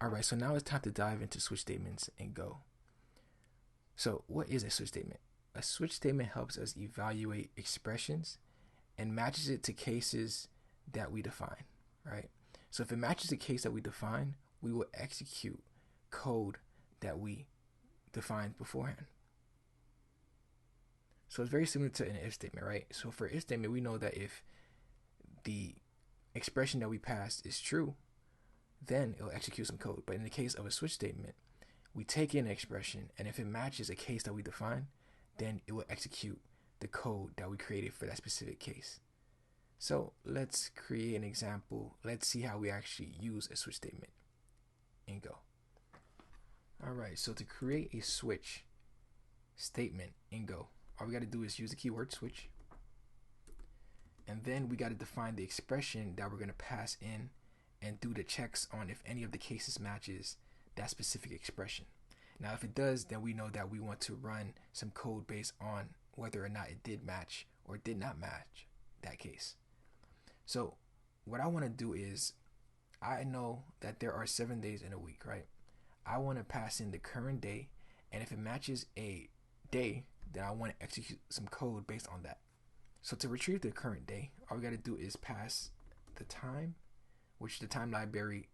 All right, so now it's time to dive into switch statements and Go. So, what is a switch statement? A switch statement helps us evaluate expressions and matches it to cases that we define, right? So, if it matches the case that we define, we will execute code that we defined beforehand. So, it's very similar to an if statement, right? So, for if statement, we know that if the expression that we passed is true, then it'll execute some code. But in the case of a switch statement, we take in an expression, and if it matches a case that we define, then it will execute the code that we created for that specific case. So let's create an example. Let's see how we actually use a switch statement in Go. All right, so to create a switch statement in Go, all we got to do is use the keyword switch. And then we got to define the expression that we're going to pass in and do the checks on if any of the cases matches that specific expression. Now, if it does, then we know that we want to run some code based on whether or not it did match or did not match that case. So what I want to do is, I know that there are 7 days in a week, right? I want to pass in the current day, and if it matches a day, then I want to execute some code based on that. So to retrieve the current day, all we got to do is pass the time, which the time library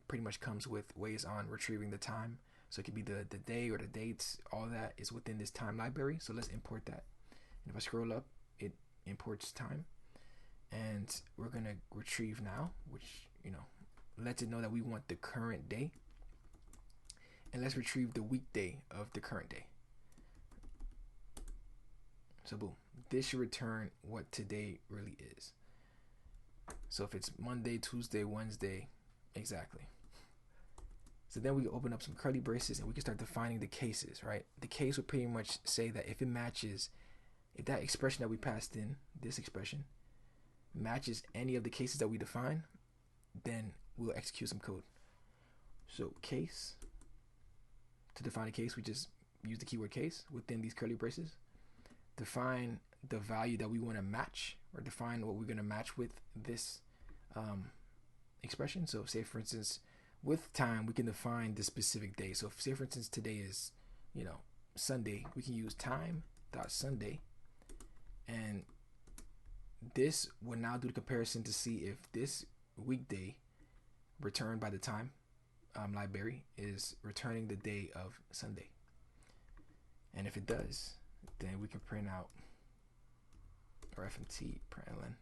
pretty much comes with ways on retrieving the time. So it could be the day or the dates. All that is within this time library. So let's import that. And if I scroll up, it imports time. And we're going to retrieve now, which, lets it know that we want the current day. And let's retrieve the weekday of the current day. So boom, this should return what today really is. So if it's Monday, Tuesday, Wednesday, exactly. So then we open up some curly braces and we can start defining the cases, right? The case will pretty much say that if it matches, if that expression that we passed in, this expression, matches any of the cases that we define, then we'll execute some code. So case, to define a case, we just use the keyword case within these curly braces. Define the value that we want to match, or define what we're going to match with this expression. So say, for instance, with time, we can define the specific day. So if, say, for instance, today is, Sunday, we can use time.sunday, and this will now do the comparison to see if this weekday returned by the time library is returning the day of Sunday. And if it does, then we can print out our FMT println.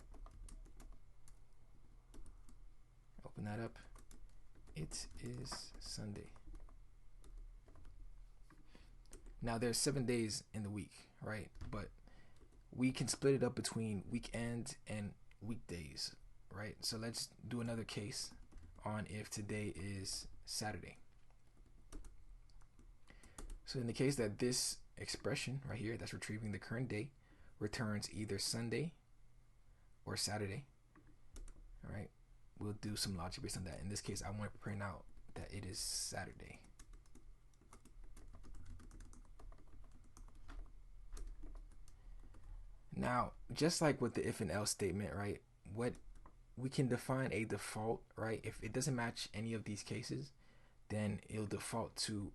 Open that up. It is Sunday. Now there's 7 days in the week, right? But we can split it up between weekend and weekdays, right? So let's do another case on if today is Saturday. So in the case that this expression right here that's retrieving the current day returns either Sunday or Saturday, all right, we'll do some logic based on that. In this case, I want to print out that it is Saturday. Now, just like with the if and else statement, right, what we can define a default, right? If it doesn't match any of these cases, then it'll default to,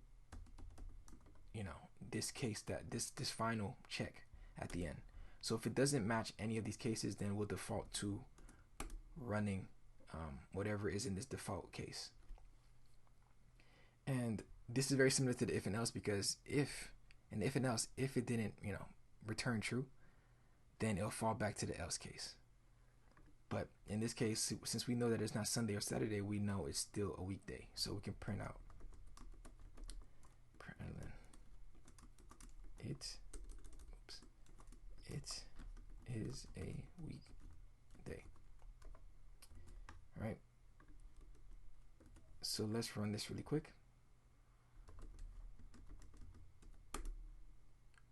this case, that this final check at the end. So if it doesn't match any of these cases, then we'll default to running whatever is in this default case. And this is very similar to the if and else, because if and else, if it didn't, return true, then it'll fall back to the else case. But in this case, since we know that it's not Sunday or Saturday, we know it's still a weekday. So we can print out it is a weekday. All right. So let's run this really quick.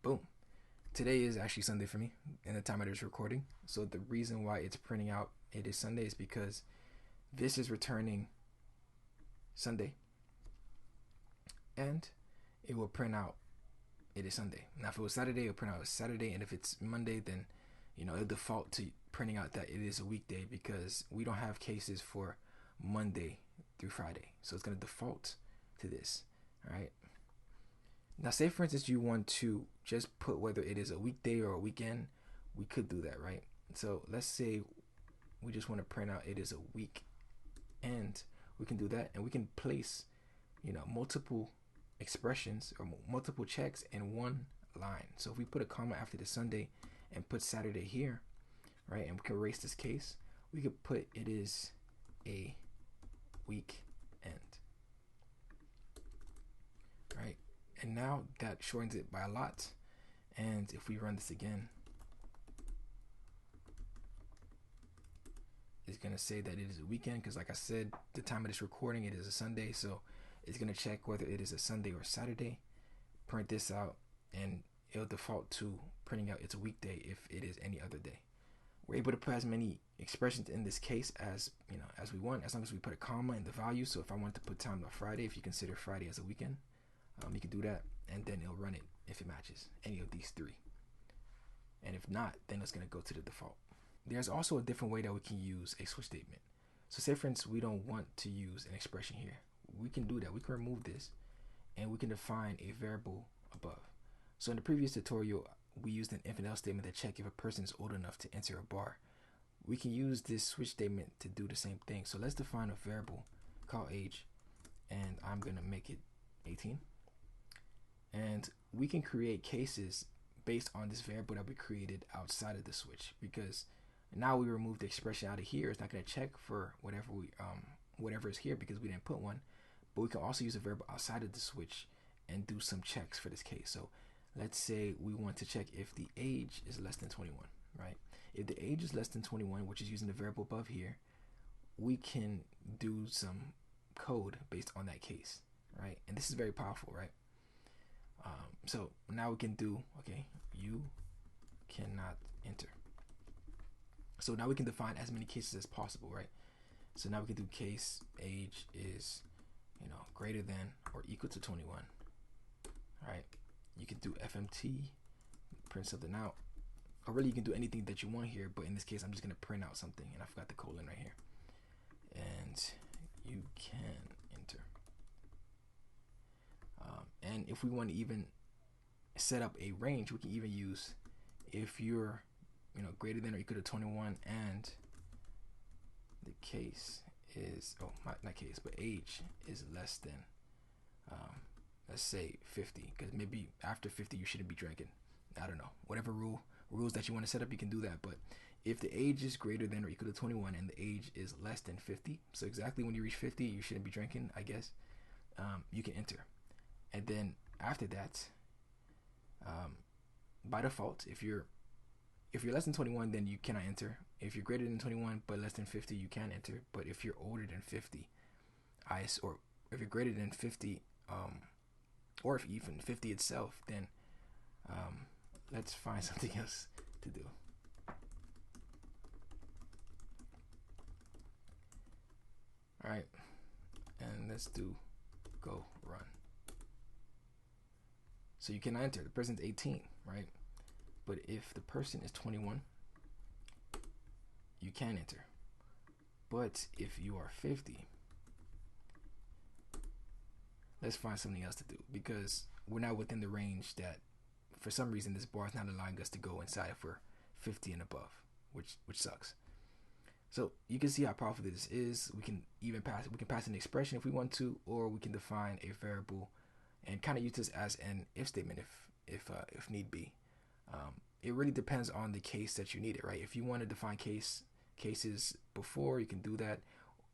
Boom. Today is actually Sunday for me in the time of this recording. So the reason why it's printing out it is Sunday is because this is returning Sunday, and it will print out it is Sunday. Now if it was Saturday, it'll print out Saturday, and if it's Monday, then it'll default to printing out that it is a weekday, because we don't have cases for Monday through Friday. So it's going to default to this. All right. Now, say for instance, you want to just put whether it is a weekday or a weekend. We could do that, right? So let's say we just want to print out it is a weekend. We can do that, and we can place, multiple expressions or multiple checks in one line. So if we put a comma after the Sunday and put Saturday here, right, and we can erase this case, we could put it is a weekend, right? And now that shortens it by a lot. And if we run this again, it's going to say that it is a weekend because, like I said, the time of this recording, it is a Sunday. So it's going to check whether it is a Sunday or Saturday, print this out, and it'll default to printing out it's a weekday if it is any other day. We're able to put as many expressions in this case as we want, as long as we put a comma in the value. So if I want to put time on Friday, if you consider Friday as a weekend, you can do that, and then it'll run it if it matches any of these three. And if not, then it's going to go to the default. There's also a different way that we can use a switch statement. So say for instance, we don't want to use an expression here. We can do that. We can remove this, and we can define a variable above. So in the previous tutorial, we used an if and else statement to check if a person is old enough to enter a bar. We can use this switch statement to do the same thing. So let's define a variable called age, and I'm going to make it 18. And we can create cases based on this variable that we created outside of the switch, because now we remove the expression out of here. It's not going to check for whatever is here because we didn't put one. But we can also use a variable outside of the switch and do some checks for this case. So let's say we want to check if the age is less than 21, right? If the age is less than 21, which is using the variable above here, we can do some code based on that case, right? And this is very powerful, right? So now we can do, okay, you cannot enter. So now we can define as many cases as possible, right? So now we can do case age is, greater than or equal to 21, right? You can do FMT, print something out, or really you can do anything that you want here, but in this case, I'm just gonna print out something, and I forgot the colon right here. And you can enter. And if we want to even set up a range, we can even use if you're greater than or equal to 21 and the case is not case but age is less than let's say 50, because maybe after 50 you shouldn't be drinking. I don't know, whatever rules that you want to set up, you can do that. But if the age is greater than or equal to 21 and the age is less than 50, so exactly when you reach 50 you shouldn't be drinking, I guess, you can enter. And then after that, by default, if you're less than 21, then you cannot enter. If you're greater than 21 but less than 50, you can enter. But if you're older than 50, or if you're greater than 50, or if even 50 itself, then let's find something else to do. All right, and let's do go run. So you cannot enter. The person's 18, right? But if the person is 21, you can enter. But if you are 50, let's find something else to do, because we're not within the range that, for some reason, this bar is not allowing us to go inside if we're 50 and above, which sucks. So you can see how powerful this is. We can even pass an expression if we want to, or we can define a variable and kind of use this as an if statement if need be. It really depends on the case that you need it, right? If you want to define cases before, you can do that.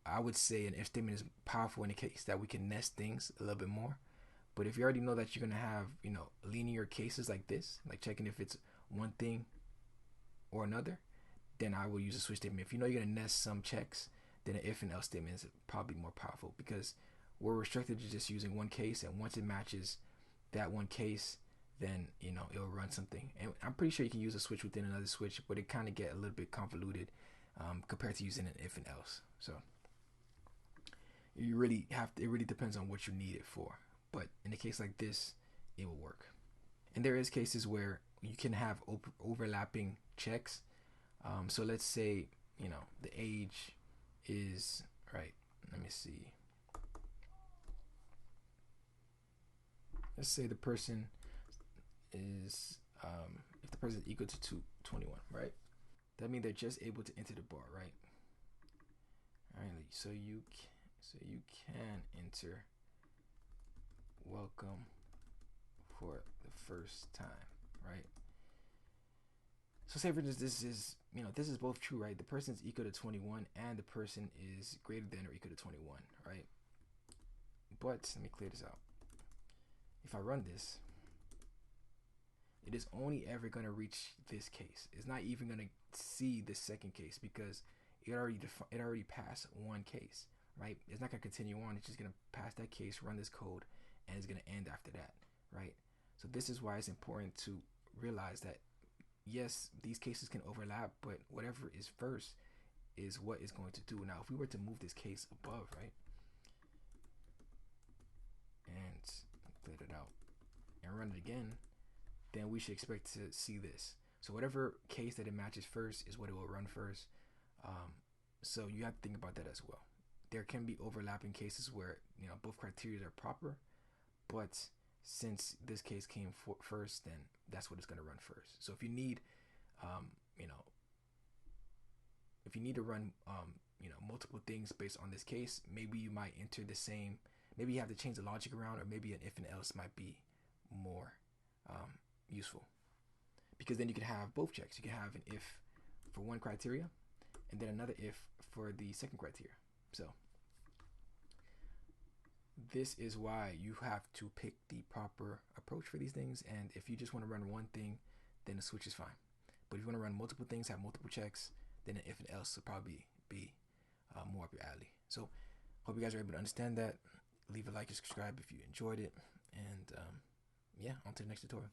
I would say an if statement is powerful in a case that we can nest things a little bit more. But if you already know that you're gonna have linear cases like this, like checking if it's one thing or another, then I will use a switch statement. If you know you're gonna nest some checks, then an if and else statement is probably more powerful, because we're restricted to just using one case, and once it matches that one case, then it'll run something. And I'm pretty sure you can use a switch within another switch, but it kind of get a little bit convoluted compared to using an if and else. So you really it really depends on what you need it for. But in a case like this, it will work. And there is cases where you can have overlapping checks. So let's say the age is right. Let me see. let's say the person is if the person is equal to 21, right? That means they're just able to enter the bar, right? All right, so you can enter welcome for the first time, right? So say for instance, this is both true, right? The person is equal to 21 and the person is greater than or equal to 21, right? But let me clear this out. If I run this, it is only ever going to reach this case. It's not even going to see the second case because it already passed one case, right? It's not going to continue on. It's just going to pass that case, run this code, and it's going to end after that, right? So this is why it's important to realize that yes, these cases can overlap, but whatever is first is what it's going to do. Now, if we were to move this case above, right, and clear it out and run it again, then we should expect to see this. So whatever case that it matches first is what it will run first. So you have to think about that as well. There can be overlapping cases where both criteria are proper, but since this case came first, then that's what it's going to run first. So if you need, if you need to run, multiple things based on this case, maybe you might enter the same. Maybe you have to change the logic around, or maybe an if and else might be more useful, because then you can have both checks. You can have an if for one criteria and then another if for the second criteria. So this is why you have to pick the proper approach for these things. And if you just want to run one thing, then the switch is fine. But if you want to run multiple things, have multiple checks, then an if and else will probably be more up your alley. So hope you guys are able to understand that. Leave a like and subscribe if you enjoyed it. And yeah, on to the next tutorial.